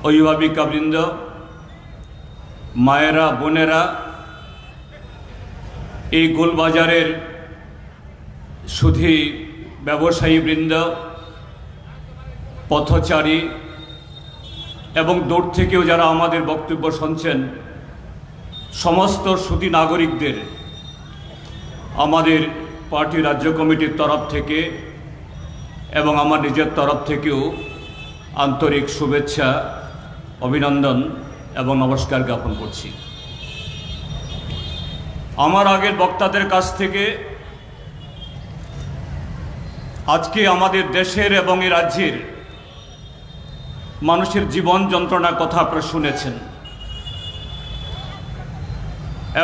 অভিভাবিকাবৃন্দ, মায়েরা, বোনেরা, এই গোলবাজারের সুধী ব্যবসায়ীবৃন্দ, পথচারী এবং দূর থেকেও যারা আমাদের বক্তব্য শুনছেন, সমস্ত সুধী নাগরিকদের আমাদের পার্টি রাজ্য কমিটির তরফ থেকে এবং আমার নিজের তরফ থেকেও আন্তরিক শুভেচ্ছা, অভিনন্দন এবং নমস্কার জ্ঞাপন করছি। আমার আগের বক্তাদের কাছ থেকে আজকে আমাদের দেশের এবং এই রাজ্যের মানুষের জীবন যন্ত্রণার কথা আপনারা শুনেছেন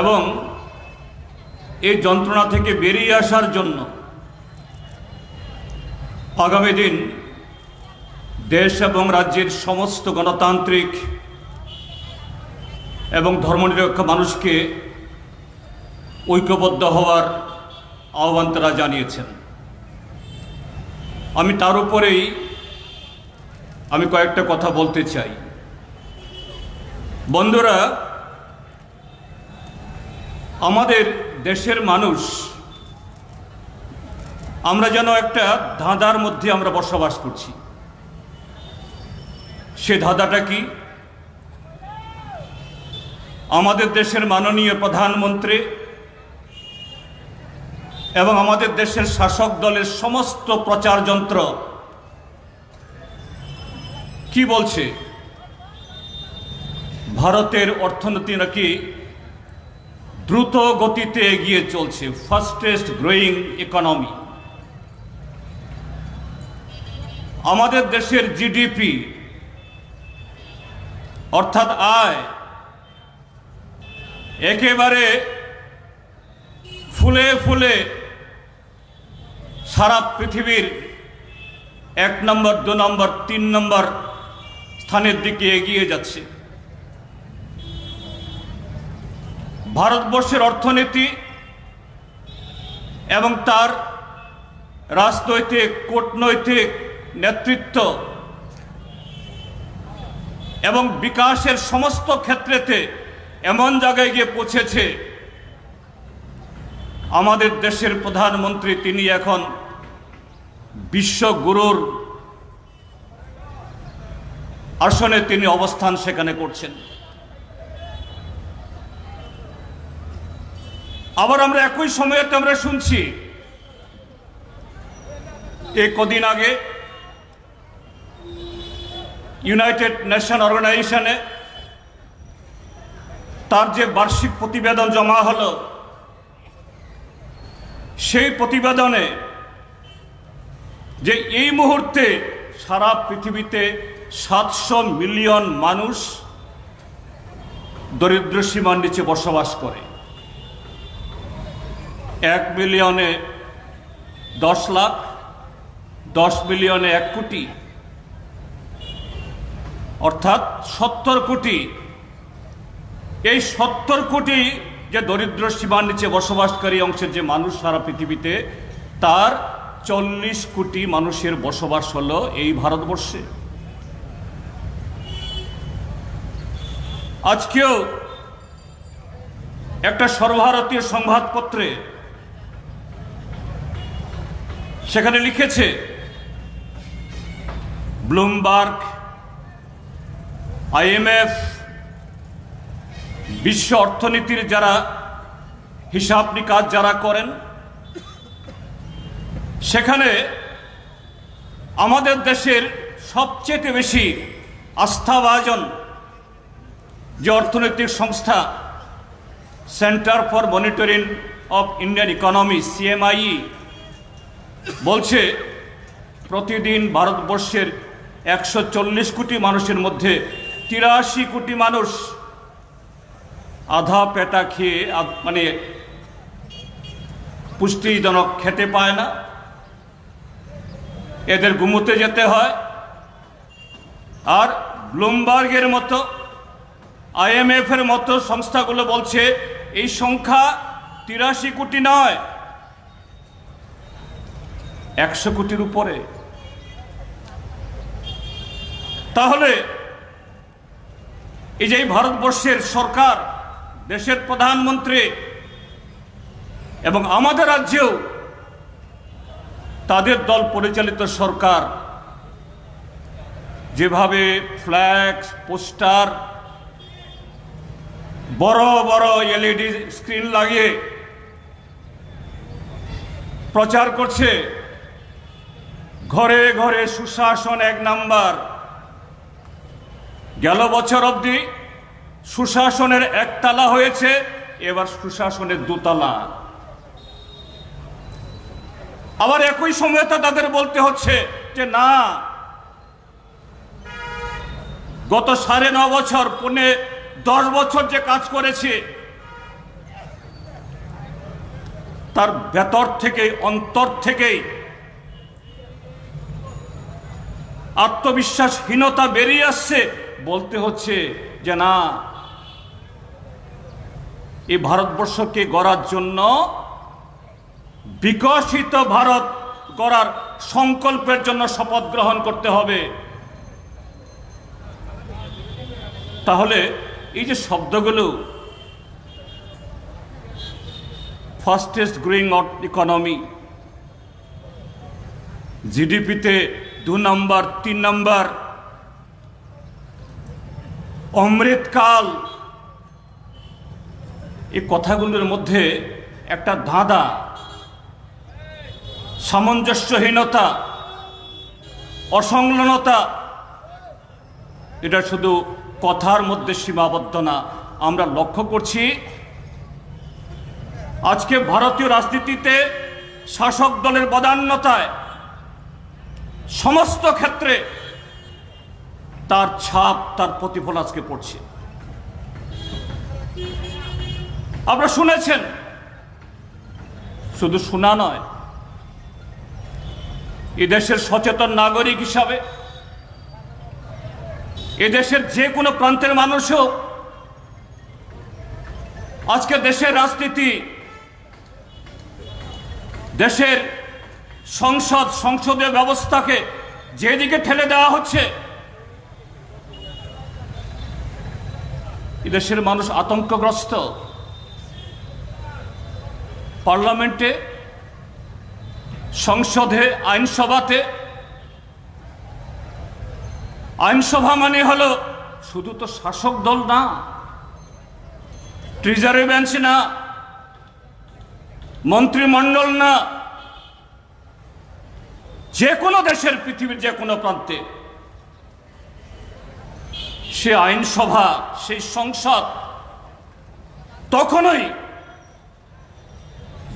এবং এই যন্ত্রণা থেকে বেরিয়ে আসার জন্য আগামী দিন দেশ এবং রাজ্যের সমস্ত গণতান্ত্রিক এবং ধর্মনিরপেক্ষ মানুষকে ঐক্যবদ্ধ হওয়ার আহ্বান তারা জানিয়েছেন। আমি তার উপরেই কয়েকটা কথা বলতে চাই। বন্ধুরা, আমাদের দেশের মানুষ আমরা যেন একটা ধাঁধার মধ্যে আমরা বসবাস করছি। সে ধাঁধাটা কি? আমাদের দেশের মাননীয় প্রধানমন্ত্রী এবং আমাদের দেশের শাসক দলের সমস্ত প্রচার যন্ত্র কি বলছে? ভারতের অর্থনীতি নাকি দ্রুত গতিতে এগিয়ে চলছে, ফাস্টেস্ট গ্রোয়িং ইকোনমি। আমাদের দেশের জিডিপি অর্থাৎ আয় একেবারে ফুলে ফুলে সারা পৃথিবীর 1 নম্বর, 2 নম্বর, 3 নম্বর স্থানের দিকে এগিয়ে যাচ্ছে। ভারতবর্ষের অর্থনীতি এবং তার রাজনৈতিক, কূটনৈতিক নেতৃত্ব এবং বিকাশের সমস্ত ক্ষেত্রেতে এমন জায়গায় গিয়ে পৌঁছেছে, আমাদের দেশের প্রধানমন্ত্রী তিনি এখন বিশ্বগুরুর আসনে তিনি অবস্থান সেখানে করছেন। আবার আমরা একই সময়ে আমরা শুনছি এই কদিন আগে ইউনাইটেড নেশন অর্গানাইজেশনে তার যে বার্ষিক প্রতিবেদন জমা হলো, সেই প্রতিবেদনে যে এই মুহূর্তে সারা পৃথিবীতে 700 মিলিয়ন মানুষ দরিদ্র সীমার নিচে বসবাস করে। 1 মিলিয়নে 10 লাখ, 10 মিলিয়নে 1 কোটি, অর্থাৎ 70 কোটি। এই 70 কোটি যে দরিদ্র সীমার নিচে বসবাসকারী অংশের যে মানুষ সারা পৃথিবীতে, তার 40 কোটি মানুষের বসবাস হলো এই ভারতবর্ষে। আজকেও একটা সর্বভারতীয় সংবাদপত্রে সেখানে লিখেছে, ব্লুমবার্গ, IMF, বিশ্ব অর্থনীতির যারা হিসাব নিকাশ যারা করেন, সেখানে আমাদের দেশের সবচেয়ে বেশি আস্থাভাজন যে অর্থনৈতিক সংস্থা centre for monitoring of Indian economy, CMIE, বলছে প্রতিদিন ভারতবর্ষের 140 কোটি মানুষের মধ্যে 83 কোটি মানুষ আধা পেটা খেয়ে মানে পুষ্টিজনক খেতে পায় না, এদের ঘুমোতে যেতে হয়। আর ব্লুমবার্গের মতো, IMF এর মতো সংস্থাগুলো বলছে এই সংখ্যা 83 কোটি নয়, 100 কোটির উপরে। তাহলে এই যে ভারতবর্ষের সরকার, দেশের প্রধানমন্ত্রী এবং আমাদের রাজ্যেও তাদের দল পরিচালিত সরকার যেভাবে ফ্ল্যাক্স, পোস্টার, বড় বড় এলইডি স্ক্রিন লাগিয়ে প্রচার করছে, ঘরে ঘরে সুশাসন 1 নাম্বার। গেল বছর অবধি সুশাসনের 1 তালা হয়েছে, এবার সুশাসনের 2 তালা। আবার একই সময়ে তাদের বলতে হচ্ছে যে না, গত 9.5 বছর, 10 বছর যে কাজ করেছে তার ভেতর থেকে, অন্তর থেকেই আত্মবিশ্বাসহীনতা বেরিয়ে আসছে। বলতে হচ্ছে যে না, এই ভারতবর্ষকে গড়ার জন্য, বিকশিত ভারত গড়ার সংকল্পের জন্য শপথ গ্রহণ করতে হবে। তাহলে এই যে শব্দগুলো, ফাস্টেস্ট গ্রোয়িং ইকোনমি, জিডিপিতে 2 নাম্বার, 3 নাম্বার, অমৃতকাল, এই কথাগুলোর মধ্যে একটা ধাঁধা, সামঞ্জস্যহীনতা, অসংলগ্নতা। এটা শুধু কথার মধ্যে সীমাবদ্ধ না। আমরা লক্ষ্য করছি আজকে ভারতীয় রাজনীতিতে শাসক দলের বদান্যতায় সমস্ত ক্ষেত্রে তার ছাপ, তার প্রতিফলন আজকে পড়ছে। আপনারা শুনেছেন, শুধু শোনা নয়, এদেশের সচেতন নাগরিক হিসাবে এদেশের যে কোনো প্রান্তের মানুষও আজকে দেশের রাজনীতি, দেশের সংসদীয় ব্যবস্থাকে যেদিকে ঠেলে দেওয়া হচ্ছে, এদেশের মানুষ আতঙ্কগ্রস্ত। পার্লামেন্টে, সংসদে, আইনসভাতে, আইনসভা মানে হলো শুধু তো শাসক দল না, ট্রেজারি বেঞ্চ না, মন্ত্রিমণ্ডল না, যে কোনো দেশের, পৃথিবীর যে কোনো প্রান্তে সে আইনসভা, সেই সংসদ তখনই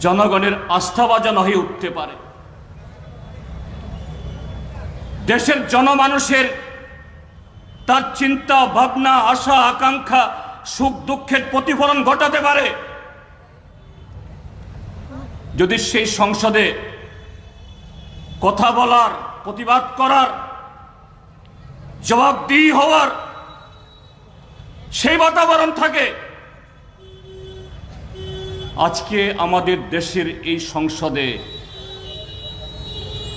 জনগণের আস্থাভাজন হয়ে উঠতে পারে। দেশের জনমানুষের তার চিন্তা, ভাবনা, আশা, আকাঙ্ক্ষা, সুখ দুঃখের প্রতিফলন ঘটাতে পারে যদি সেই সংসদে কথা বলার, প্রতিবাদ করার, জবাবদিহি হওয়ার সেই বাতাবরণ থাকে। আজকে আমাদের দেশের এই সংসদে,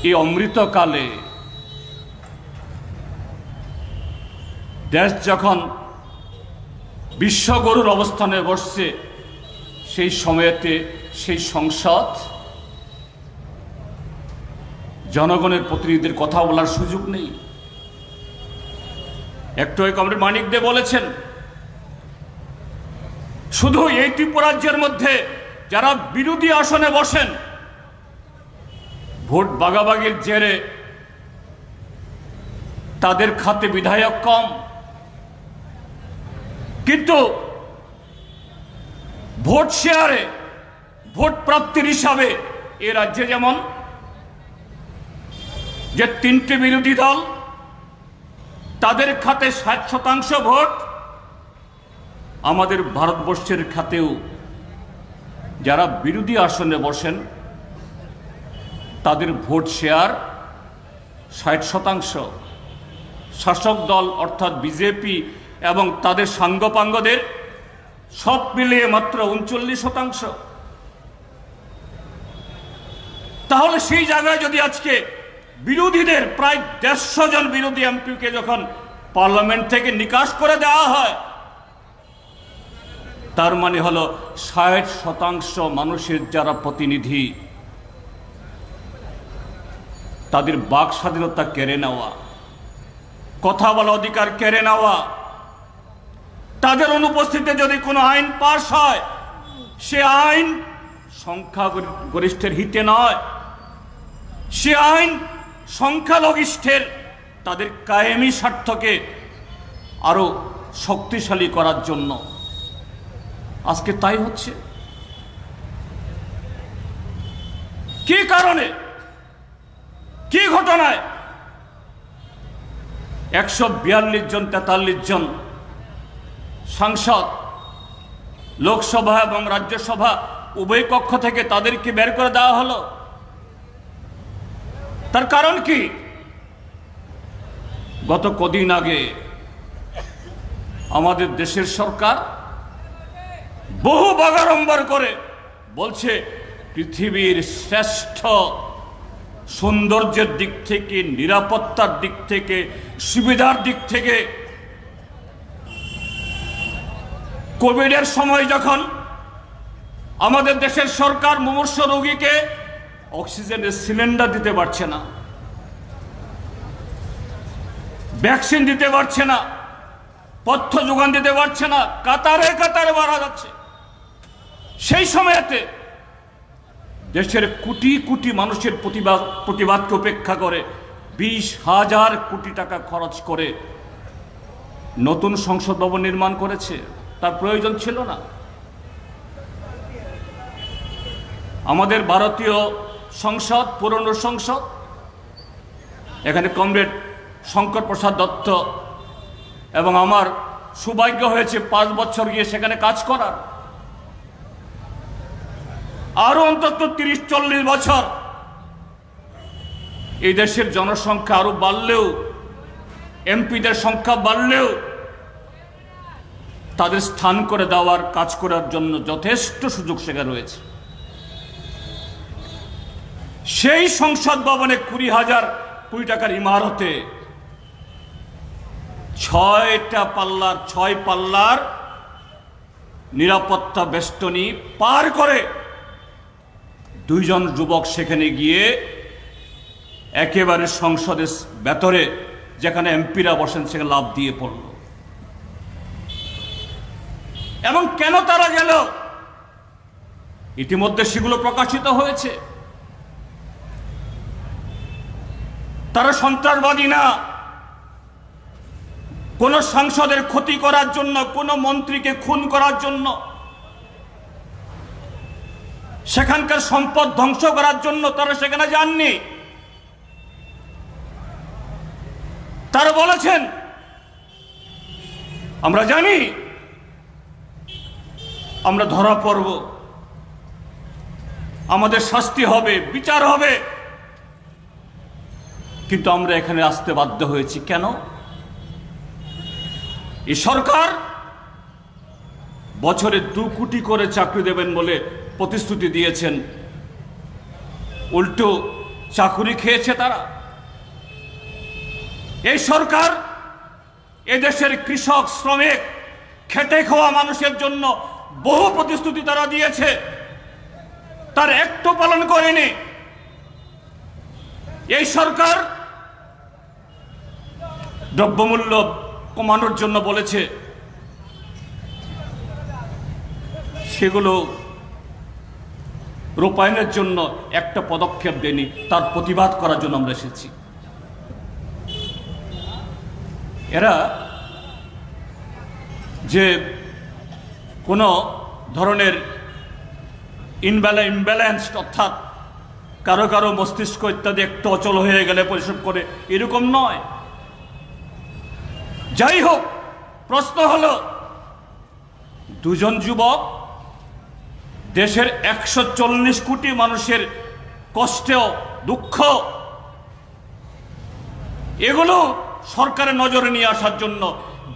এই অমৃতকালে দেশ যখন বিশ্বগুরুর অবস্থানে বসছে, সেই সময়েতে সেই সংসদ জনগণের প্রতিনিধিদের কথা বলার সুযোগ নেই। একটু ওই কমরেড মানিক দে বলেছেন, শুধু এই ত্রিপুরাজ্যের মধ্যে যারা বিরোধী আসনে বসেন, ভোট ভাগাভাগির জেরে তাদের খাতে বিধায়ক কম, কিন্তু ভোট শেয়ারে, ভোট প্রাপ্তির হিসাবে এ রাজ্যে যেমন যে 3টে বিরোধী দল, তাদের খাতে 60% ভোট, আমাদের ভারতবর্ষের খাতেও যারা বিরোধী আসনে বসেন তাদের ভোট শেয়ার 60%। শাসক দল অর্থাৎ বিজেপি এবং তাদের সাঙ্গপাঙ্গদের সব মিলিয়ে মাত্র 39%। তাহলে সেই জায়গায় যদি আজকে বিরোধীদের প্রায় 150 জন বিরোধী এমপিকে যখন পার্লামেন্ট থেকে নিকাশ করে দেওয়া হয়, তার মানে হলো 60% মানুষের যারা প্রতিনিধি, তাদের বাক স্বাধীনতা কেড়ে নেওয়া, কথা বলার অধিকার কেড়ে নেওয়া, তাদের অনুপস্থিতিতে যদি কোনো আইন পাস হয়, সে আইন সংখ্যাগরিষ্ঠের হিতে নয়, সে আইন সংখ্যালঘিষ্ঠের তাদের কায়েমি স্বার্থকে আরো শক্তিশালী করার জন্য। আজকে তাই হচ্ছে। কি কারণে, কি ঘটনায় 142 জন 43 জন সাংসদ লোকসভা এবং রাজ্যসভা উভয় কক্ষ থেকে তাদেরকে বের করে দেওয়া হলো? তার কারণ কি? গত কদিন আগে আমাদের দেশের সরকার বহু বাগাড়ম্বর করে বলছে পৃথিবীর শ্রেষ্ঠ সৌন্দর্যের দিক থেকে, নিরাপত্তার দিক থেকে, সুবিধার দিক থেকে কোভিডের সময় যখন আমাদের দেশের সরকার মুমূর্ষ রোগীকে অক্সিজেনের সিলিন্ডার দিতে পারছে না, ভ্যাকসিন দিতে পারছে না, পথ্য যোগান দিতে পারছে না, কাতারে কাতারে মারা যাচ্ছে, সেই সময়তে দেশের কোটি কোটি মানুষের প্রতিবাদকে উপেক্ষা করে 20,000 কোটি টাকা খরচ করে নতুন সংসদ ভবন নির্মাণ করেছে। তার প্রয়োজন ছিল না। আমাদের ভারতীয় সংসদ, পুরনো সংসদ, এখানে কমরেড শঙ্কর প্রসাদ দত্ত এবং আমার সৌভাগ্য হয়েছে 5 বছর গিয়ে সেখানে কাজ করার। আরো অন্তত 30-40 বছর এই দেশের জনসংখ্যা আরো বাড়লেও, এমপিদের সংখ্যা বাড়লেও তাদের স্থান করে দেওয়ার কাজ করার জন্য যথেষ্ট সুযোগ সেখানে রয়েছে। সেই সংসদ ভবনে 20,000 কোটি টাকার ইমারতে 6 পাল্লার নিরাপত্তা বেষ্টনী পার করে 2 জন যুবক সেখানে গিয়ে একেবারে সংসদের ভেতরে যেখানে এমপিরা বসেন সেখানে লাফ দিয়ে পড়ল। এবং কেন তারা গেল? ইতিমধ্যে সেগুলো প্রকাশিত হয়েছে। তারা সন্ত্রাসবাদী না, কোন সাংসদের ক্ষতি করার জন্য, কোন মন্ত্রীকে খুন করার জন্য, সেখানকার সম্পদ ধ্বংস করার জন্য তারা সেখানে যাননি। তারা বলেছেন, আমরা জানি আমরা ধরা পড়ব, আমাদের শাস্তি হবে, বিচার হবে, কিন্তু আমরা এখানে আসতে বাধ্য হয়েছি কেন? এই সরকার বছরে 2 কোটি করে চাকরি দেবেন বলে প্রতিশ্রুতি দিয়েছেন, উল্টো চাকুরি খেয়েছে তারা। এই সরকার এদেশের কৃষক, শ্রমিক, খেটে খাওয়া মানুষের জন্য বহু প্রতিশ্রুতি তারা দিয়েছে, তার একটু পালন করেনি। এই সরকার দ্রব্যমূল্য কমানোর জন্য বলেছে, সেগুলো রূপায়ণের জন্য একটা পদক্ষেপ দেয়নি। তার প্রতিবাদ করার জন্য আমরা এসেছি। এরা যে কোনো ধরনের ইমব্যালেন্সড, অর্থাৎ কারো কারো মস্তিষ্ক ইত্যাদি একটু অচল হয়ে গেলে পরিশোধ করে, এরকম নয়। যাই হোক, প্রশ্ন হলো 2 জন যুবক দেশের 140 কোটি মানুষের কষ্ট, দুঃখ, এগুলো সরকারের নজরে নিয়ে আসার জন্য,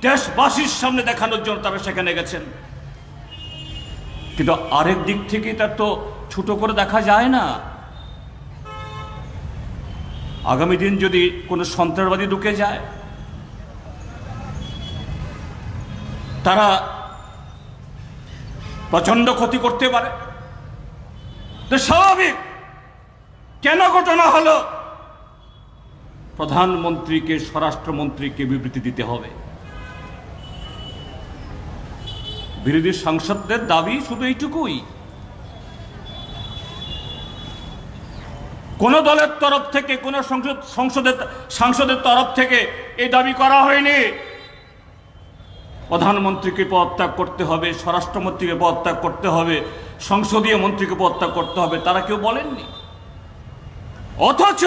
দেশবাসীর সামনে দেখানোর জন্য তারা সেখানে গেছেন। কিন্তু আরেক দিক থেকে তার তো ছোট করে দেখা যায় না। আগামী দিন যদি কোনো সন্ত্রাসবাদী ঢুকে যায়, তারা প্রচন্ড ক্ষতি করতে পারে। তো স্বাভাবিক কেন ঘটনা হলো? প্রধানমন্ত্রীকে, স্বরাষ্ট্রমন্ত্রীকে বিবৃতি দিতে হবে। বিরোধী সাংসদদের দাবি শুধু এইটুকুই, কোন দলের তরফ থেকে, কোন সাংসদের তরফ থেকে এই দাবি করা হয়নি। প্রধানমন্ত্রীকে পদত্যাগ করতে হবে, স্বরাষ্ট্রমন্ত্রীকে পদত্যাগ করতে হবে, সংসদীয় মন্ত্রীকে পদত্যাগ করতে হবে, তারা কেউ বলেননি। অথচ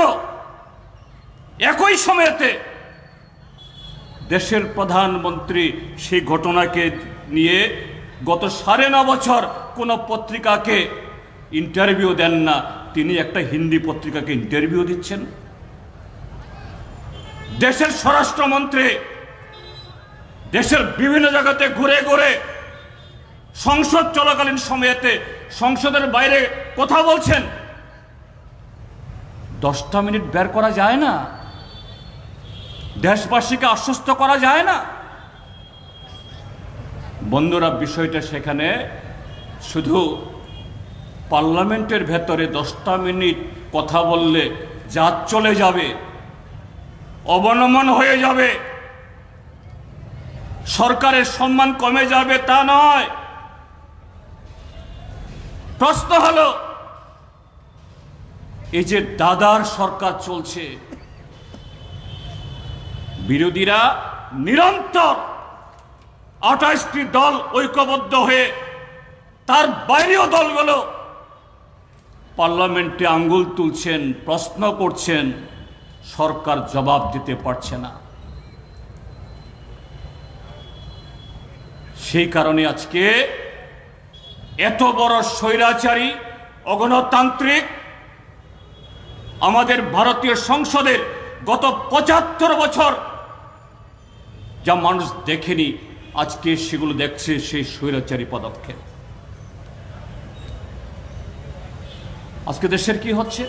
একই সময়তে দেশের প্রধানমন্ত্রী সেই ঘটনাকে নিয়ে গত 9.5 বছর কোনো পত্রিকাকে ইন্টারভিউ দেন না, তিনি একটা হিন্দি পত্রিকাকে ইন্টারভিউ দিচ্ছেন। দেশের স্বরাষ্ট্রমন্ত্রী দেশের বিভিন্ন জায়গাতে ঘুরে ঘুরে সংসদ চলাকালীন সময়েতে সংসদের বাইরে কথা বলছেন। 10টা মিনিট বের করা যায় না? দেশবাসীকে আশ্বস্ত করা যায় না? বন্ধুরা, বিষয়টা সেখানে শুধু পার্লামেন্টের ভেতরে 10টা মিনিট কথা বললে জাত চলে যাবে, অবনমন হয়ে যাবে, সরকারের সম্মান কমে যাবে তা নয়। প্রশ্ন হলো, এই যে দাদার সরকার চলছে, বিরোধীরা নিরন্তর 28টি দল ঐক্যবদ্ধ হয়ে, তার বাইরেও দলগুলো পার্লামেন্টে আঙ্গুল তুলছেন, প্রশ্ন করছেন, সরকার জবাব দিতে পারছে না। সেই কারণে আজকে এত বড় স্বৈরাচারী, অগণতান্ত্রিক আমাদের ভারতীয় সংসদের গত 75 বছর যা মানুষ দেখেনি, আজকে সেগুলো দেখছে, সেই স্বৈরাচারী পদক্ষেপ। আজকে দেশের কি হচ্ছে?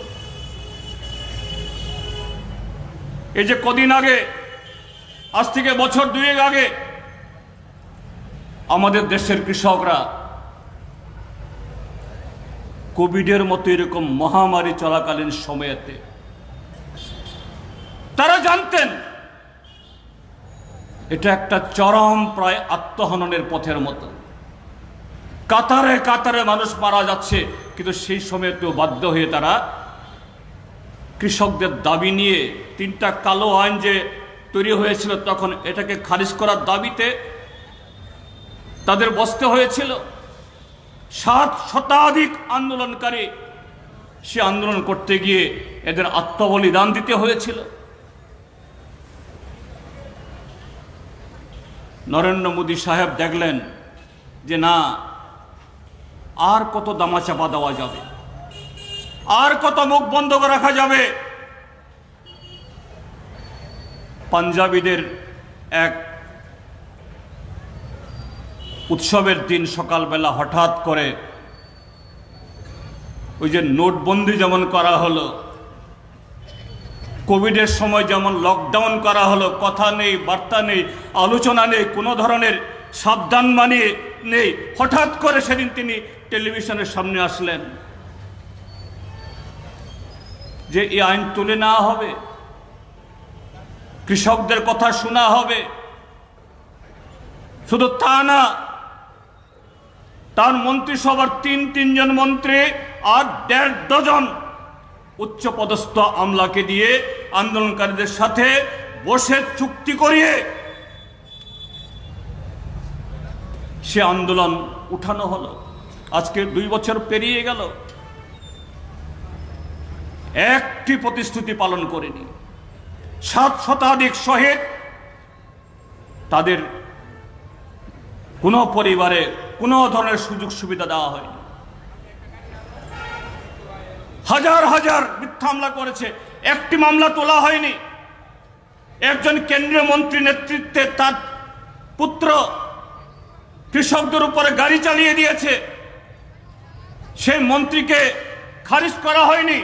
এই যে কদিন আগে, আজ থেকে বছর 2 আগে, আমাদের দেশের কৃষকরা কোভিডের মতো এরকম মহামারী চলাকালীন সময়েতে তারা জানতেন এটা একটা চরম প্রায় আত্মহননের পথের মতো, কাতারে কাতারে মানুষ মারা যাচ্ছে, কিন্তু সেই সময়তেও বাধ্য হয়ে তারা কৃষকদের দাবি নিয়ে 3টা কালো আইন যে তৈরি হয়েছিল তখন এটাকে খারিজ করার দাবিতে তাদের বসতে হয়েছিল। 7 শতাধিক আন্দোলনকারী সে আন্দোলন করতে গিয়ে এদের আত্মবলিদান দিতে হয়েছিল। নরেন্দ্র মোদী সাহেব দেখলেন যে না, আর কত দামাচাপা দেওয়া যাবে, আর কত মুখ বন্ধ করে রাখা যাবে। পাঞ্জাবিদের এক উৎসবের দিন সকালবেলা হঠাৎ করে ওই যে নোটবন্দি যেমন করা হলো, কোভিডের সময় যেমন লকডাউন করা হলো, কথা নেই, বার্তা নেই, আলোচনা নেই, কোনো ধরনের সাবধান মানিয়ে নেই, হঠাৎ করে সেদিন তিনি টেলিভিশনের সামনে আসলেন যে এই আইন তুলে নেওয়া হবে, কৃষকদের কথা শোনা হবে। শুধু তা না, তার মন্ত্রিসভার 3 জন মন্ত্রী আর 1.5 ডজন উচ্চপদস্থ আমলাকে দিয়ে আন্দোলনকারীদের সাথে বসে চুক্তি করিয়ে সে আন্দোলন উঠানো হলো। আজকে 2 বছর পেরিয়ে গেল, একটি প্রতিশ্রুতি পালন করেনি। 7 শতাধিক শহীদ, তাদের কোনো পরিবারে কোনো ধরনের সুযোগ সুবিধা দেওয়া হয়নি। হাজার হাজার মিথ্যা মামলা করেছে, একটি মামলা তোলা হয়নি। একজন কেন্দ্রীয় মন্ত্রী নেতৃত্বে তার পুত্র কৃষকদের উপরে গাড়ি চালিয়ে দিয়েছে, সেই মন্ত্রীকে খারিজ করা হয়নি।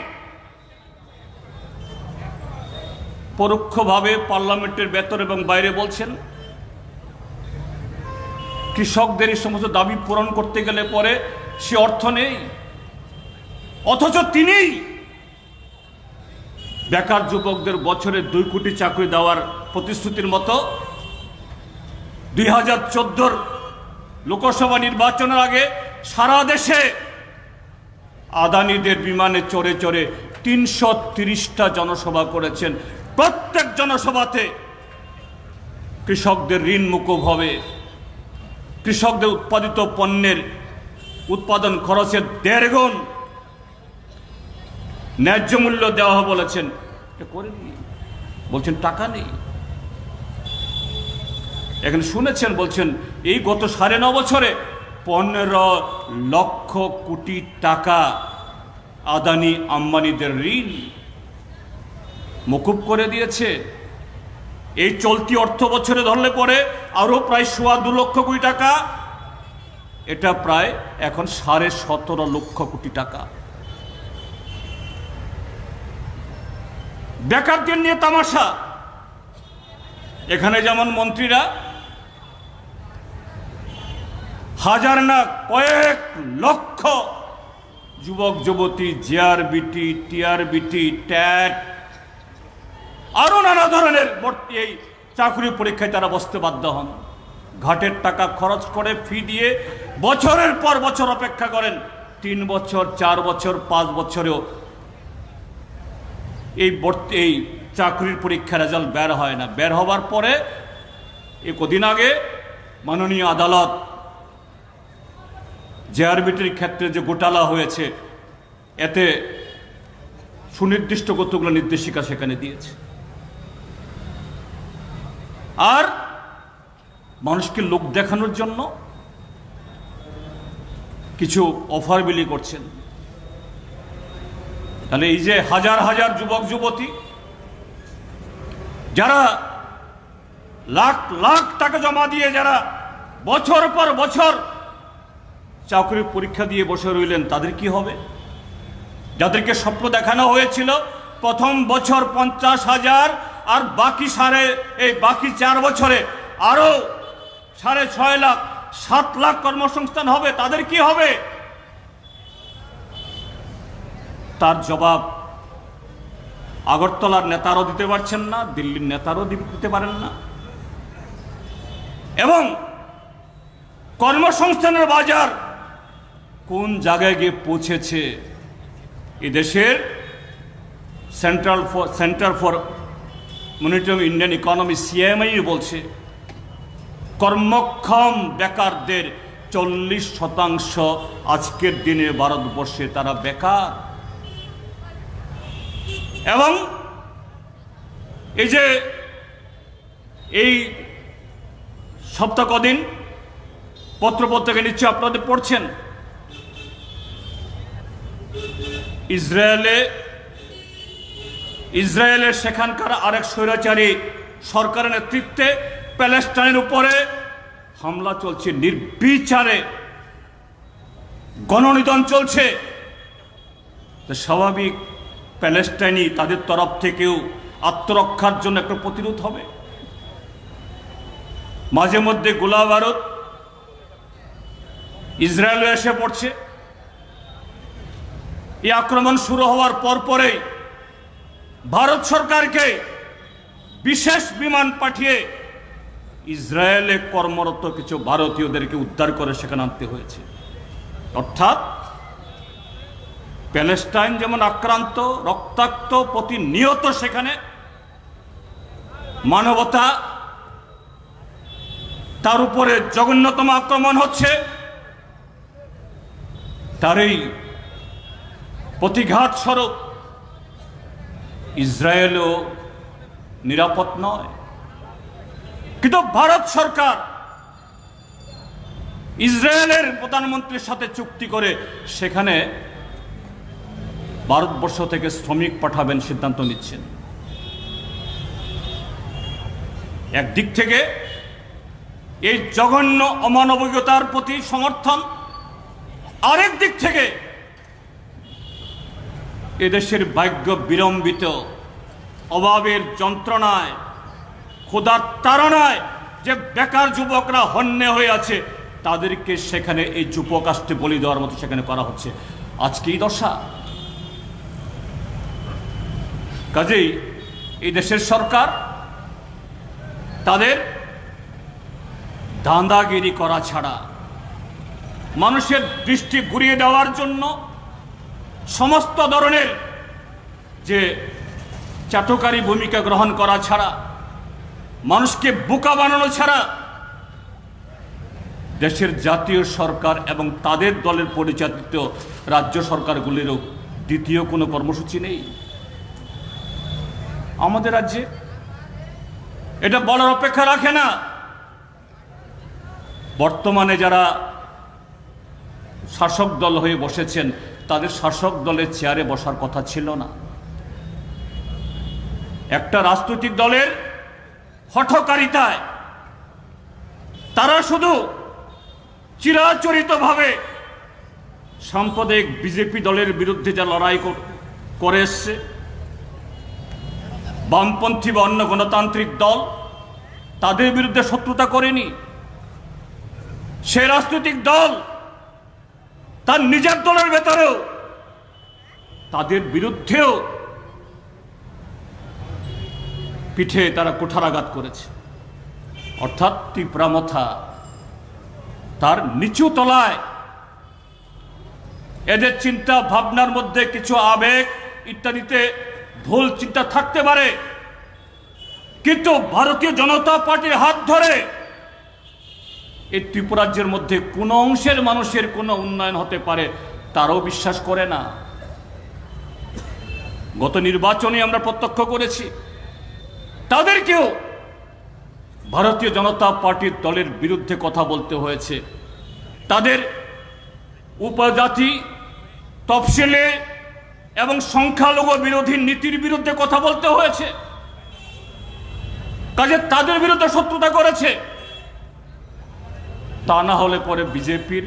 পরোক্ষভাবে পার্লামেন্টের ভেতর এবং বাইরে বলছেন কৃষকদের এই সমস্ত দাবি পূরণ করতে গেলে পরে সে অর্থ নেই, অথচ তিনি বেকার যুবকদের বছরে 2 কোটি চাকরি দেওয়ার প্রতিশ্রুতির মতো 2014 লোকসভা নির্বাচনের আগে সারা দেশে আদানিদের বিমানে চড়ে চড়ে 330টা জনসভা করেছেন। প্রত্যেক জনসভাতে কৃষকদের ঋণ মুকুব হবে, কৃষকদের উৎপাদিত পণ্যের উৎপাদন খরচের 1.5 গুণ ন্যায্য মূল্য দেওয়া হবে বলেছেন। এটা করেননি, বলছেন টাকা নেই। এখানে শুনেছেন, বলছেন এই গত 9.5 বছরে 15 লক্ষ কোটি টাকা আদানি আম্বানিদের ঋণ মকুব করে দিয়েছে। এই চলতি অর্থ বছরে ধরলে পরে আরো প্রায় 2.25 লক্ষ কোটি টাকা, এটা প্রায় এখন 17.5 লক্ষ কোটি টাকা। বেকারদের নিয়ে তামাশা। এখানে যেমন মন্ত্রীরা হাজার না কয়েক লক্ষ যুবক যুবতী জেআরবিটি, টিআরবিটি, ট্যাট আরো নানা ধরনের এই চাকরি পরীক্ষায় তারা বসতে বাধ্য হন। ঘাটের টাকা খরচ করে ফি দিয়ে বছরের পর বছর অপেক্ষা করেন, 3 বছর 4 বছর 5 বছরেও এই চাকরির পরীক্ষা রেজাল্ট বের হয় না। বের হবার পরে এই কদিন আগে মাননীয় আদালত জেআরবিটির ক্ষেত্রে যে ঘোটালা হয়েছে, এতে সুনির্দিষ্ট কতগুলো নির্দেশিকা সেখানে দিয়েছে। আর মানুষকে লোক দেখানোর জন্য কিছু অফার বিলি করছেন। তাহলে এই যে হাজার হাজার যুবক যুবতী যারা লাখ লাখ টাকা জমা দিয়ে যারা বছর পর বছর চাকরির পরীক্ষা দিয়ে বসে রইলেন, তাদের কি হবে? যাদেরকে স্বপ্ন দেখানো হয়েছিল প্রথম বছর 50,000 আর বাকি 4 বছরে আরো 6.5 লাখ 7 লাখ কর্মসংস্থান হবে, তাদের কি হবে? তার জবাব আগরতলার নেতারও দিতে পারছেন না, দিল্লির নেতারও দিতে পারেন না। এবং কর্মসংস্থানের বাজার কোন জায়গায় গিয়ে পৌঁছেছে? এদেশের centre for monitoring Indian economy CMI বলছে কর্মক্ষম বেকারদের 40% আজকের দিনে ভারতবর্ষে তারা বেকার। এবং এই সপ্তাহ কদিন পত্রপত্রিকা নিশ্চয় আপনাদের পড়ছেন, ইসরায়েলের সেখানকার আরেক স্বৈরাচারী সরকারের নেতৃত্বে প্যালেস্টাইনের উপরে হামলা চলছে, নির্বিচারে গণনিধন চলছে। স্বাভাবিক প্যালেস্টাইনি তাদের তরফ থেকেও আত্মরক্ষার জন্য একটা প্রতিরোধ হবে। মাঝে মধ্যে গোলা বারুদ ইসরায়েলে এসে পড়ছে। এই আক্রমণ শুরু হওয়ার পরেই ভারত সরকারকে বিশেষ বিমান পাঠিয়ে ইসরায়েলে কর্মরত কিছু ভারতীয়দেরকে উদ্ধার করে সেখানে আনতে হয়েছে। অর্থাৎ প্যালেস্টাইন যেমন আক্রান্ত, রক্তাক্ত, প্রতিনিয়ত সেখানে মানবতা তার উপরে জঘন্যতম আক্রমণ হচ্ছে, তারই প্রতিঘাত স্বরূপ ইসরায়েলও নিরাপদ নয়। কিন্তু ভারত সরকার ইসরায়েলের প্রধানমন্ত্রীর সাথে চুক্তি করে সেখানে ভারতবর্ষ থেকে শ্রমিক পাঠাবেন সিদ্ধান্ত নিচ্ছেন। একদিক থেকে এই জঘন্য অমানবিকতার প্রতি সমর্থন, আরেক দিক থেকে এদেশের ভাগ্য বিলম্বিত অভাবের যন্ত্রণায়, ক্ষুধার তাড়নায় যে বেকার যুবকরা হন্যে হয়ে আছে, তাদেরকে সেখানে এই যুপকাষ্টে বলি দেওয়ার মতো সেখানে করা হচ্ছে। আজকে এই দশা। কাজেই এই দেশের সরকার তাদের দান্দাগিরি করা ছাড়া, মানুষের দৃষ্টি ঘুরিয়ে দেওয়ার জন্য সমস্ত ধরনের যে চাটকারী ভূমিকা গ্রহণ করা ছাড়া, মানুষকে বোকা বানানো ছাড়া দেশের জাতীয় সরকার এবং তাদের দলের পরিচালিত রাজ্য সরকারগুলিরও দ্বিতীয় কোনো কর্মসূচি নেই আমাদের রাজ্যে। এটা বলার অপেক্ষা রাখে না। বর্তমানে যারা শাসক দল হয়ে বসেছেন, তাদের শাসক দলের চেয়ারে বসার কথা ছিল না। একটা রাজনৈতিক দলের হঠকারিতায় তারা শুধু চিরাচরিতভাবে সাম্প্রদায়িক বিজেপি দলের বিরুদ্ধে যা লড়াই করে এসছে, বামপন্থী বা অন্য গণতান্ত্রিক দল তাদের বিরুদ্ধে শত্রুতা করেনি। সে রাজনৈতিক দল তার নিজের দলের ভেতরেও তাদের বিরুদ্ধেও পিঠে তারা কুঠারাঘাত করেছে। অর্থাৎ তীব্রামথা তার নিচু তলায় এদের চিন্তা ভাবনার মধ্যে কিছু আবেগ ইত্যাদিতে ভুল চিন্তা থাকতে পারে, কিন্তু ভারতীয় জনতা পার্টির হাত ধরে এই ত্রিপুরাজ্যের মধ্যে কোন অংশের মানুষের কোনো উন্নয়ন হতে পারে তারাও বিশ্বাস করে না। গত নির্বাচনে আমরা প্রত্যক্ষ করেছি, তাদেরকেও ভারতীয় জনতা পার্টির দলের বিরুদ্ধে কথা বলতে হয়েছে। তাদের উপজাতি, তফসিলে এবং সংখ্যালঘু বিরোধী নীতির বিরুদ্ধে কথা বলতে হয়েছে। কাজে তাদের বিরুদ্ধে শত্রুতা করেছে। তা না হলে পরে বিজেপির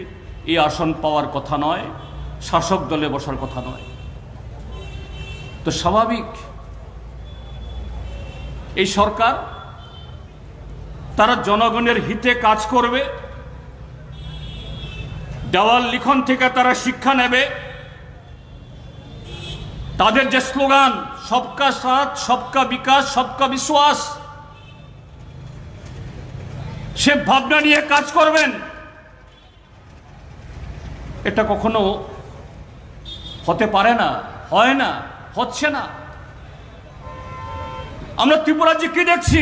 এই আসন পাওয়ার কথা নয়, শাসক দলে বসার কথা নয়। তো স্বাভাবিক এই সরকার তারা জনগণের হিতে কাজ করবে, দেওয়াল লিখন থেকে তারা শিক্ষা নেবে। তাদের যে স্লোগান সবকা সাথ, সবকা বিকাশ, সবকা বিশ্বাস, সে ভাবনা নিয়ে কাজ করবেন। এটা কখনো হতে পারে না, হয় না, হচ্ছে না। আমরা ত্রিপুরাজ্যে কি দেখছি?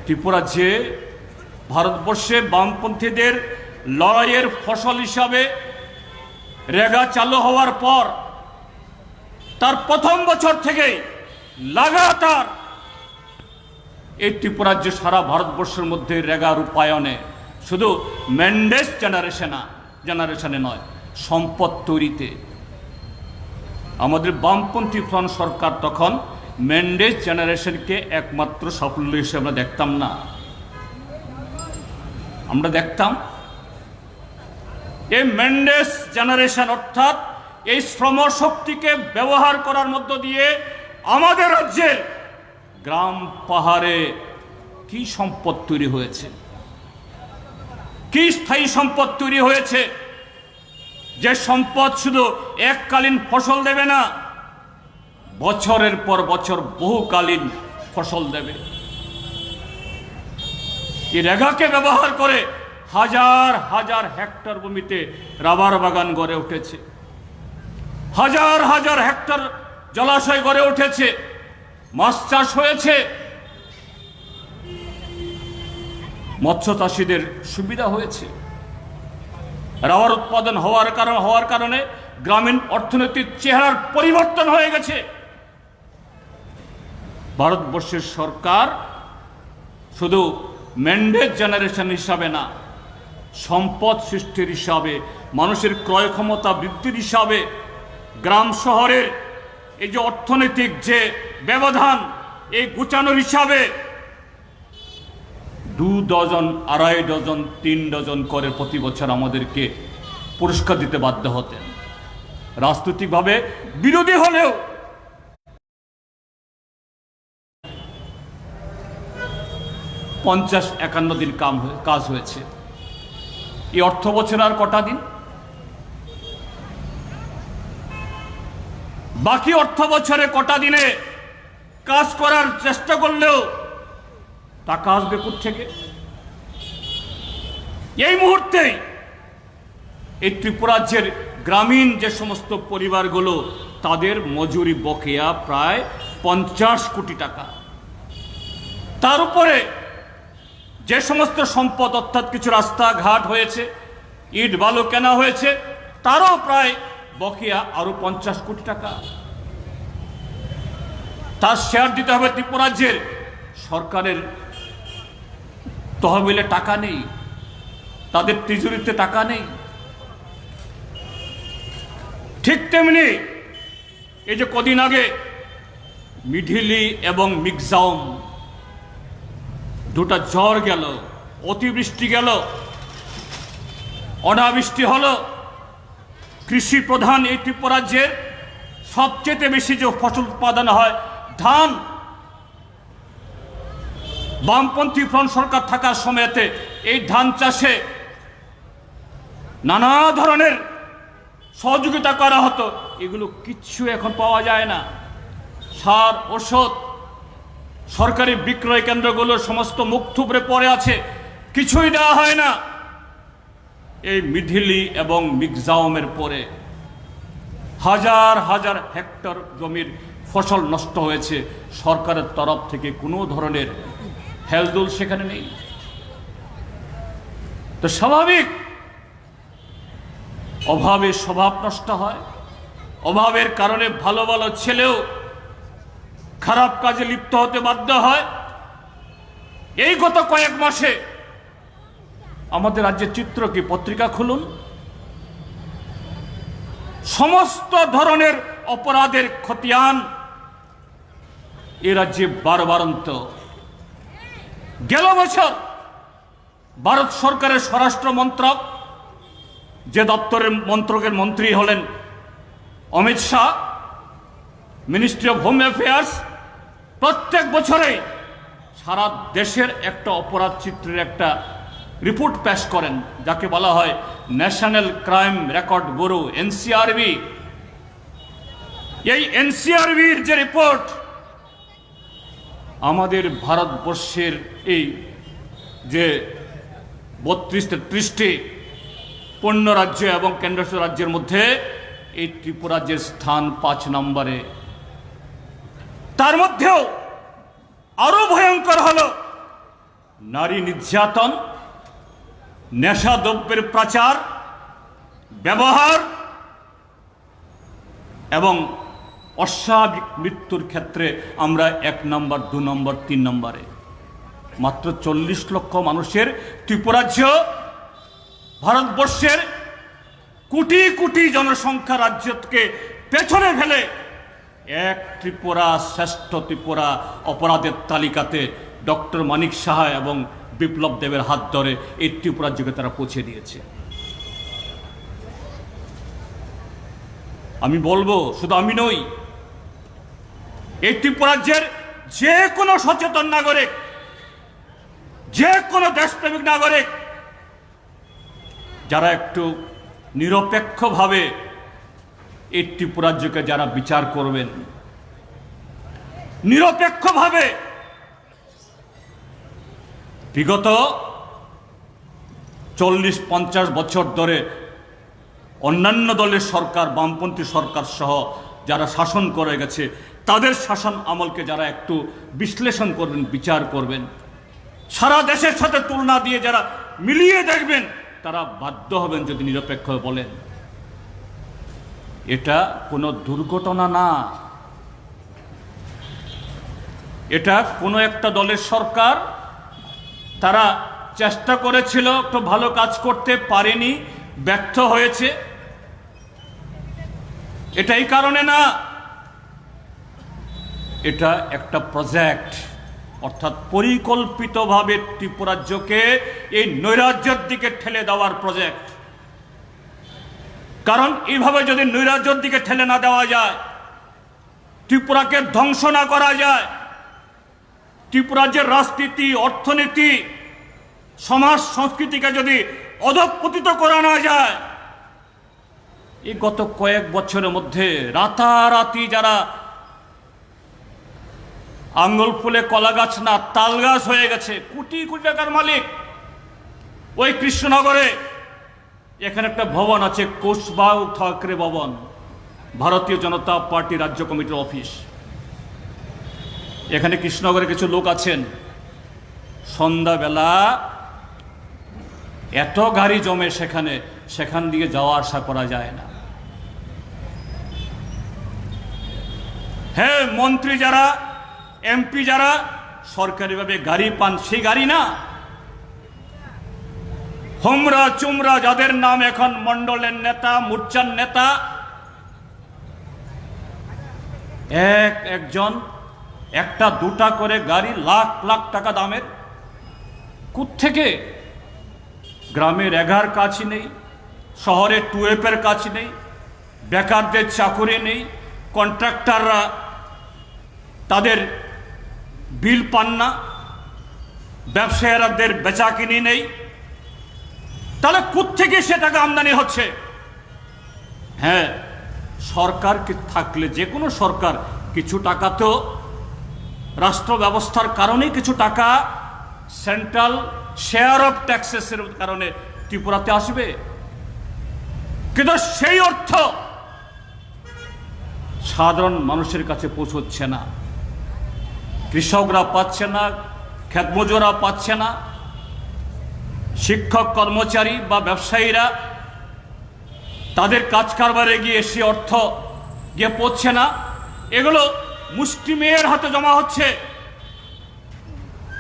ত্রিপুরাজ্যে ভারতবর্ষে বামপন্থীদের লড়াইয়ের ফসল হিসাবে রেগা চালু হওয়ার পর তার প্রথম বছর থেকেই লাগাতার এই ত্রিপুরাজ্যে সারা ভারতবর্ষের মধ্যে রেগা রূপায়ণে, শুধু মেন্ডেস জেনারেশনে নয়, সম্পদ তৈরিতে আমাদের বামপন্থী ফ্রন্ট সরকার তখন মেন্ডেস জেনারেশনকে একমাত্র সাফল্য হিসেবে আমরা দেখতাম না। আমরা দেখতাম এই মেন্ডেস জেনারেশন, অর্থাৎ এই শ্রম শক্তিকে ব্যবহার করার মধ্য দিয়ে আমাদের রাজ্যের গ্রাম পাহাড়ে কি সম্পদ তৈরি হয়েছে, কি স্থায়ী সম্পদ তৈরি হয়েছে, যে সম্পদ শুধু এককালীন ফসল দেবে না, বছরের পর বছর বহুকালীন ফসল দেবে। এই রেগাকে ব্যবহার করে হাজার হাজার হেক্টর ভূমিতে রাবার বাগান গড়ে উঠেছে, হাজার হাজার হেক্টর জলাশয় গড়ে উঠেছে, মাছ চাষ হয়েছে, মৎস্য চাষীদের সুবিধা হয়েছে। রাবার উৎপাদন হওয়ার কারণে গ্রামীণ অর্থনীতির চেহারার পরিবর্তন হয়ে গেছে। ভারতবর্ষের সরকার শুধু মেন্ডেস জেনারেশন হিসাবে না, সম্পদ সৃষ্টির হিসাবে, মানুষের ক্রয় ক্ষমতা বৃদ্ধির হিসাবে, গ্রাম শহরের এই যে অর্থনৈতিক যে ব্যবধান, এই গুছানোর হিসাবে 2 ডজন, 2.5 ডজন, 3 ডজন করে প্রতি বছর আমাদেরকে পুরস্কার দিতে বাধ্য হতেন। রাজনৈতিকভাবে বিরোধী হলেও 50-51 দিন কাজ হয়েছে। এই অর্থ বছর আর কটা দিন? বাকি অর্থ বছরে কটা দিনে কাজ করার চেষ্টা করলেও টাকা আসবে কোত্থেকে? এই মুহূর্তে এই ত্রিপুরাজ্যের গ্রামীণ যে সমস্ত পরিবারগুলো, তাদের মজুরি বকেয়া প্রায় 50 কোটি টাকা। তার উপরে যে সমস্ত সম্পদ, অর্থাৎ কিছু রাস্তাঘাট হয়েছে, ইট বালু কেনা হয়েছে, তারও প্রায় বকেয়া আরো 50 কোটি টাকা। তার শেয়ার দিতে হবে ত্রিপুরাজ্যের সরকারের তহবিলে টাকা নেই, তাদের তিজুরিতে টাকা নেই। ঠিক তেমনি এই যে কদিন আগে মিঢিলি এবং মিগজাউম দুটা ঝড় গেল, অতিবৃষ্টি গেল, অনাবৃষ্টি হলো। কৃষি প্রধান এই ত্রিপুরাজ্যের সবচেয়ে বেশি যে ফসল উৎপাদন হয় ধান। বামপন্থী ফ্রন্ট সরকার থাকার সময়তে এই ধান চাষে নানা ধরনের সহযোগিতা করা হতো, এগুলো কিচ্ছু এখন পাওয়া যায় না। সার, ওষুধ, সরকারি বিক্রয় কেন্দ্রগুলো সমস্ত মুখ থুবড়ে পড়ে আছে, কিছুই দেওয়া হয় না। এই মিঢিলি এবং মিগজাউমের পরে হাজার হাজার হেক্টর জমির ফসল নষ্ট হয়েছে, সরকারের তরফ থেকে কোনো ধরনের হেলদোল সেখানে নেই। তো স্বাভাবিক অভাবে স্বভাব নষ্ট হয়। অভাবের কারণে ভালো ভালো ছেলেও খারাপ কাজে লিপ্ত হতে বাধ্য হয়। এই গত কয়েক মাসে আমাদের রাজ্যের চিত্র কি, পত্রিকা খুলুন, সমস্ত ধরনের অপরাধের খতিয়ান এ রাজ্যে বারবারন্ত। গেল বছর ভারত সরকারের স্বরাষ্ট্র মন্ত্রক, যে মন্ত্রকের মন্ত্রী হলেন Amit Shah, ministry of home affairs, প্রত্যেক বছরে সারা দেশের একটা অপরাধ চিত্রের একটা রিপোর্ট পেশ করেন, যাকে বলা হয় national crime record bureau, NCRB. এই এনসিআরবির যে রিপোর্ট আমাদের ভারতবর্ষের এই যে 32-33টি পূর্ণ রাজ্য এবং কেন্দ্রশাসিত রাজ্যের মধ্যে এই ত্রিপুরাজ্যের স্থান 5 নম্বরে। তার মধ্যেও আরো ভয়ঙ্কর হলো নারী নির্যাতন, নেশা দ্রব্যের পাচার, ব্যবহার এবং অস্বাভাবিক মৃত্যুর ক্ষেত্রে আমরা 1 নম্বর, 2 নম্বর, 3 নম্বরে। মাত্র 40 লক্ষ মানুষের ত্রিপুরাজ্য ভারতবর্ষের কোটি কোটি জনসংখ্যা রাজ্যকে পেছনে ফেলে এক ত্রিপুরা, শ্রেষ্ঠ ত্রিপুরা অপরাধের তালিকাতে ডক্টর মানিক সাহা এবং বিপ্লব দেবের হাত ধরে এই ত্রিপুরাজ্যকে তারা পৌঁছে দিয়েছে। আমি বলবো, শুধু আমি নই, এই ত্রিপুরাজ্যের যে কোনো সচেতন নাগরিক, যে কোনো দেশপ্রেমিক নাগরিক, যারা একটু নিরপেক্ষভাবে এই ত্রিপুরাজ্যকে যারা বিচার করবেন, নিরপেক্ষভাবে বিগত 40-50 বছর ধরে অন্যান্য দলের সরকার, বামপন্থী সরকার সহ যারা শাসন করে গেছে, তাদের শাসন আমলকে যারা একটু বিশ্লেষণ করবেন, বিচার করবেন, সারা দেশের সাথে তুলনা দিয়ে যারা মিলিয়ে দেখবেন, তারা বাধ্য হবেন যদি নিরপেক্ষ বলেন। এটা কোনো দুর্ঘটনা না, এটা কোনো একটা দলের সরকার, তারা চেষ্টা করেছিল, একটু ভালো কাজ করতে পারেনি, ব্যর্থ হয়েছে, এটা এই কারণে না। এটা একটা প্রজেক্ট, অর্থাৎ পরিকল্পিতভাবে ত্রিপুরাজ্যকে এই নৈরাজ্যের দিকে ঠেলে দেওয়ার প্রজেক্ট। কারণ এইভাবে যদি নৈরাজ্যের দিকে ঠেলে না দেওয়া যায়, ত্রিপুরাকে ধ্বংস না করা যায়, ত্রিপুরাজ্যের রাজনীতি, অর্থনীতি, সমাজ সংস্কৃতিকে যদি অধঃপতিত করা না যায়, এই গত কয়েক বছরের মধ্যে রাতারাতি যারা আঙ্গুল ফুলে কলা গাছ না তাল গাছ হয়ে গেছে, কোটি কোটি টাকার মালিক। ওই কৃষ্ণনগরে এখানে একটা ভবন আছে, কুশবাউ ঠাকরে ভবন, ভারতীয় জনতা পার্টি রাজ্য কমিটির অফিস। এখানে কৃষ্ণনগরে কিছু লোক আছেন, সন্ধ্যাবেলা এত গাড়ি জমে সেখান দিয়ে যাওয়া আসা করা যায় না। হ্যাঁ, মন্ত্রী যারা, এমপি যারা সরকারিভাবে গাড়ি পান, সেই গাড়ি না, হোমরা চুমরা যাদের নাম এখন মন্ডলের নেতা, মোর্চার নেতা, একজন একটা দুটা করে গাড়ি, লাখ লাখ টাকা দামের। কোত্থেকে? গ্রামের এগার কাজ নেই, শহরে টুয়েপের কাজ নেই, বেকারদের চাকুরি নেই, কন্ট্রাক্টররা তাদের বিল পান না, ব্যবসায়ীদের বেচাকিনি নেই, তাহলে কোত্থেকে সে টাকা আমদানি হচ্ছে? হ্যাঁ, সরকার থাকলে, যে কোনো সরকার, কিছু টাকা তো রাষ্ট্র ব্যবস্থার কারণে কিছু টাকা সেন্ট্রাল শেয়ার অফ ট্যাক্সেসের কারণে ত্রিপুরাতে আসবে, কিন্তু সেই অর্থ সাধারণ মানুষের কাছে পৌঁছচ্ছে না। কৃষকরা পাচ্ছে না, ক্ষেতমজুরা পাচ্ছে না, শিক্ষক কর্মচারী বা ব্যবসায়ীরা তাদের কাজ কারবারে গিয়ে সে অর্থ গিয়ে পৌঁছছে না। এগুলো মুষ্টিমেয়ের হাতে জমা হচ্ছে।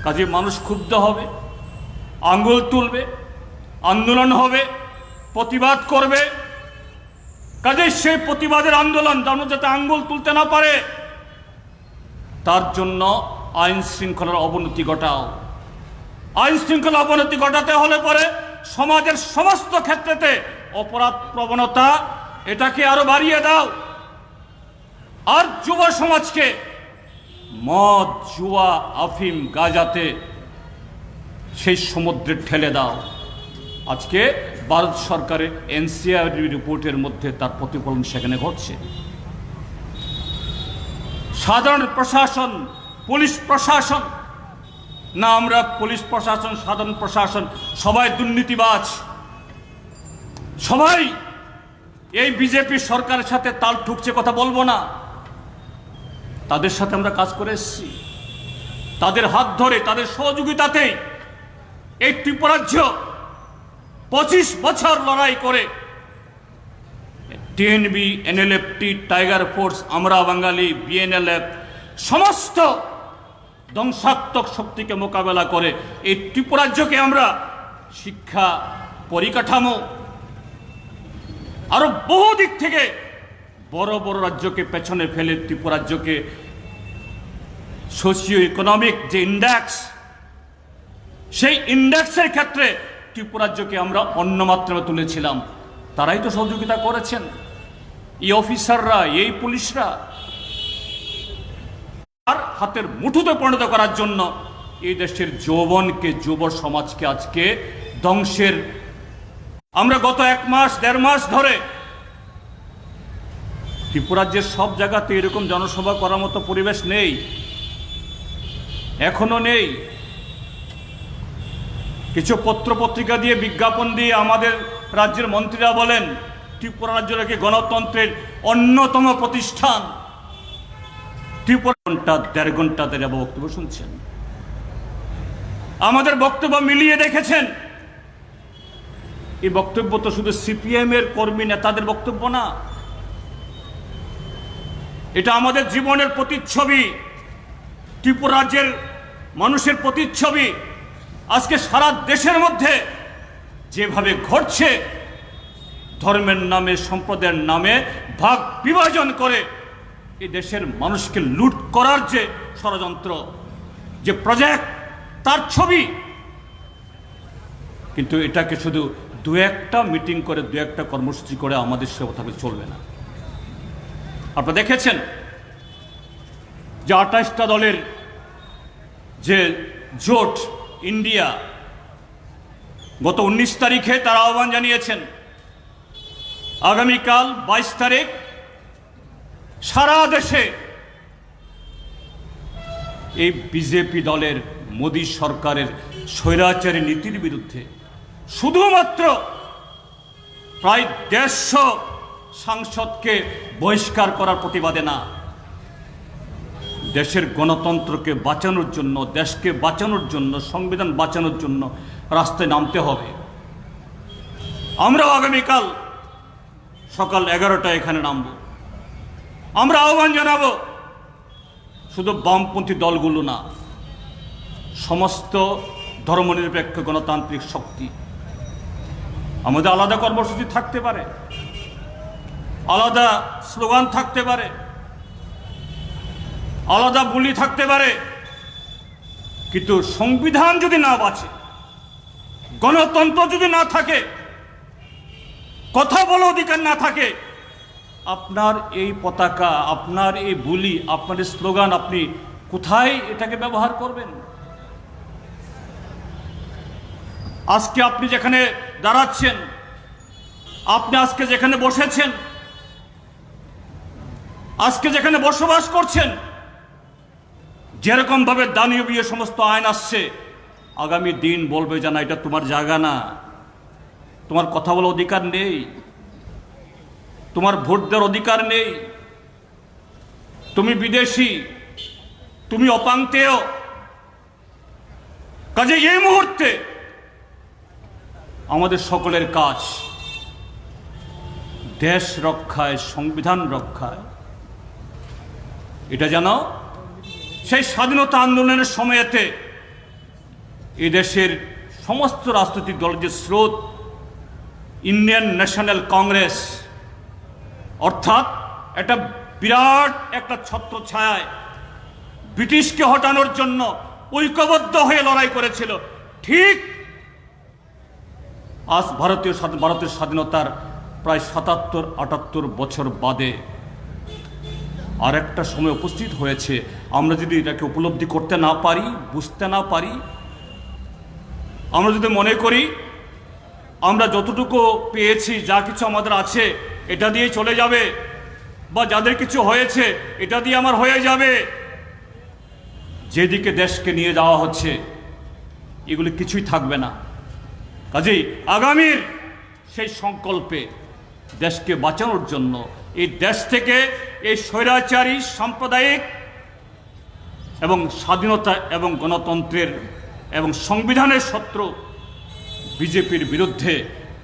কাজে মানুষ ক্ষুব্ধ হবে, আঙ্গুল তুলবে, আন্দোলন হবে, প্রতিবাদ করবে। কাজে সেই প্রতিবাদের আন্দোলন যেন যাতে আঙ্গুল তুলতে না পারে, তার জন্য আইন শৃঙ্খলার অবনতি ঘটাও। আইন শৃঙ্খলা অবনতি ঘটাতে হলে পরে সমাজের সমস্ত ক্ষেত্রেতে অপরাধ প্রবণতা এটাকে আরো বাড়িয়ে দাও। আর যুব সমাজকে মদ, জুয়া, আফিম, গাঁজাতে সেই সমুদ্রে ঠেলে দাও। আজকে ভারত সরকারের এনসিআরবি রিপোর্টের মধ্যে তার প্রতিফলন সেখানে ঘটছে। সাধারণ প্রশাসন, পুলিশ প্রশাসন না, আমরা পুলিশ প্রশাসন, সাধারণ প্রশাসন সবাই দুর্নীতিবাজ, সবাই এই বিজেপি সরকারের সাথে তাল ঠুকছে কথা বলবো না। তাদের সাথে আমরা কাজ করে এসেছি, তাদের হাত ধরে, তাদের সহযোগিতাতেই এই ত্রিপুরাজ্য 25 বছর লড়াই করে টিএনবি, এনএলএফটি, টাইগার ফোর্স, আমরা বাঙালি, বিএনএলএফ সমস্ত ধ্বংসাত্মক শক্তিকে মোকাবেলা করে এই ত্রিপুরাজ্যকে আমরা শিক্ষা, পরিকাঠামো, আরো বহু দিক থেকে বড় বড় রাজ্যকে পেছনে ফেলে ত্রিপুরাজ্যকে সোশিও ইকোনমিক যে ইন্ডেক্স, সেই ইন্ডেক্সের ক্ষেত্রে ত্রিপুরাজ্যকে আমরা অন্য মাত্রায় তুলেছিলাম। তারাই তো সহযোগিতা করেছেন, এই অফিসাররা, এই পুলিশরা। আর হাতের মুঠোতে পরিণত করার জন্য এই দেশের যৌবনকে, যুব সমাজকে আজকে ধ্বংসের। আমরা গত 1 মাস 1.5 মাস ধরে ত্রিপুরাজ্যের সব জায়গাতে এরকম জনসভা করার মতো পরিবেশ নেই, এখনো নেই। কিছু পত্রপত্রিকা দিয়ে, বিজ্ঞাপন দিয়ে আমাদের রাজ্যের মন্ত্রীরা বলেন ত্রিপুরা রাজ্য নাকি গণতন্ত্রের অন্যতম প্রতিষ্ঠান। ত্রিপুরা ঘন্টা 1.5 ঘন্টা ধরে বক্তব্য শুনছেন, আমাদের বক্তব্য মিলিয়ে দেখেছেন। এই বক্তব্য তো শুধু সিপিএম এর কর্মী নেতাদের বক্তব্য না, এটা আমাদের জীবনের প্রতিচ্ছবি, ত্রিপুরা রাজ্যের মানুষের প্রতিচ্ছবি। আজকে সারা দেশের মধ্যে যেভাবে ঘটছে, ধর্মের নামে, সম্প্রদায়ের নামে ভাগ বিভাজন করে এই দেশের মানুষকে লুট করার যে ষড়যন্ত্র, যে প্রজেক্ট, তার ছবি। কিন্তু এটাকে শুধু 2-1টা মিটিং করে, 2-1টা কর্মসূচি করে আমাদের সেভাবে চলবে না। আপনারা দেখেছেন যে 28টা দলের যে জোট ইন্ডিয়া গত 19 তারিখে তারা আহ্বান জানিয়েছেন আগামীকাল 22 তারিখ সারা দেশে এই বিজেপি দলের মোদী সরকারের স্বৈরাচারী নীতির বিরুদ্ধে শুধুমাত্র প্রায় 150 সাংসদকে বহিষ্কার করার প্রতিবাদে না, দেশের গণতন্ত্রকে বাঁচানোর জন্য, দেশকে বাঁচানোর জন্য, সংবিধান বাঁচানোর জন্য রাস্তায় নামতে হবে। আমরাও আগামীকাল সকাল 11টায় এখানে নামব। আমরা আহ্বান জানাবো শুধু বামপন্থী দলগুলো না, সমস্ত ধর্মনিরপেক্ষ গণতান্ত্রিক শক্তি। আমাদের আলাদা কর্মসূচি থাকতে পারে, আলাদা স্লোগান থাকতে পারে, আলাদা বুলি থাকতে পারে, কিন্তু সংবিধান যদি না বাঁচে, গণতন্ত্র যদি না থাকে, কথা বলার অধিকার না থাকে, আপনার এই পতাকা, আপনার এই বুলি, আপনার এই স্লোগান আপনি কোথায় এটাকে ব্যবহার করবেন? আজকে আপনি যেখানে দাঁড়াচ্ছেন, আপনি আজকে যেখানে বসেছেন, আজকে যেখানে বসবাস করছেন, যেরকম ভাবে দানবীয় সমস্ত আইন আসছে, আগামী দিন বলবে যে না, এটা তোমার জায়গা না, তোমার কথা বলার অধিকার নেই, তোমার ভোট দেওয়ার অধিকার নেই, তুমি বিদেশি, তুমি অপাংতেয়। কাজে এই মুহূর্তে আমাদের সকলের কাজ দেশ রক্ষায়, সংবিধান রক্ষায়। এটা যেন সেই স্বাধীনতা আন্দোলনের সময়েতে এই দেশের সমস্ত রাজনৈতিক দলের যে স্রোত, ইন্ডিয়ান ন্যাশনাল কংগ্রেস অর্থাৎ একটা বিরাট একটা ছত্রছায়ায় ব্রিটিশকে হটানোর জন্য ঐক্যবদ্ধ হয়ে লড়াই করেছিল, ঠিক আজ ভারতের স্বাধীনতার প্রায় ৭৭-৭৮ বছর বাদে আর একটা সময় উপস্থিত হয়েছে। আমরা যদি এটাকে উপলব্ধি করতে না পারি, বুঝতে না পারি, আমরা যদি মনে করি আমরা যতটুকু পেয়েছি, যা কিছু আমাদের আছে এটা দিয়ে চলে যাবে, বা যাদের কিছু হয়েছে এটা দিয়ে আমার হয়ে যাবে, যেদিকে দেশকে নিয়ে যাওয়া হচ্ছে এগুলি কিছুই থাকবে না। কাজেই আগামীর সেই সংকল্পে দেশকে বাঁচানোর জন্য, এই দেশ থেকে এই স্বৈরাচারী সাম্প্রদায়িক এবং স্বাধীনতা এবং গণতন্ত্রের এবং সংবিধানের শত্রু বিজেপির বিরুদ্ধে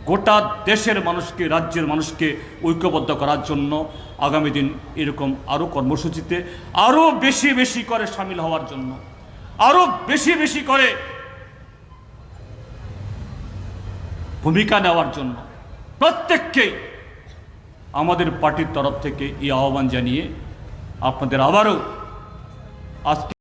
গোটা দেশের মানুষকে, রাজ্যের মানুষকে ঐক্যবদ্ধ করার জন্য আগামী দিন এরকম আরও কর্মসূচিতে আরও বেশি বেশি করে সামিল হওয়ার জন্য, আরও বেশি বেশি করে ভূমিকা নেওয়ার জন্য প্রত্যেককেই আমাদের পার্টির তরফ থেকে এই আহ্বান জানিয়ে আপনাদের আবারও আজকে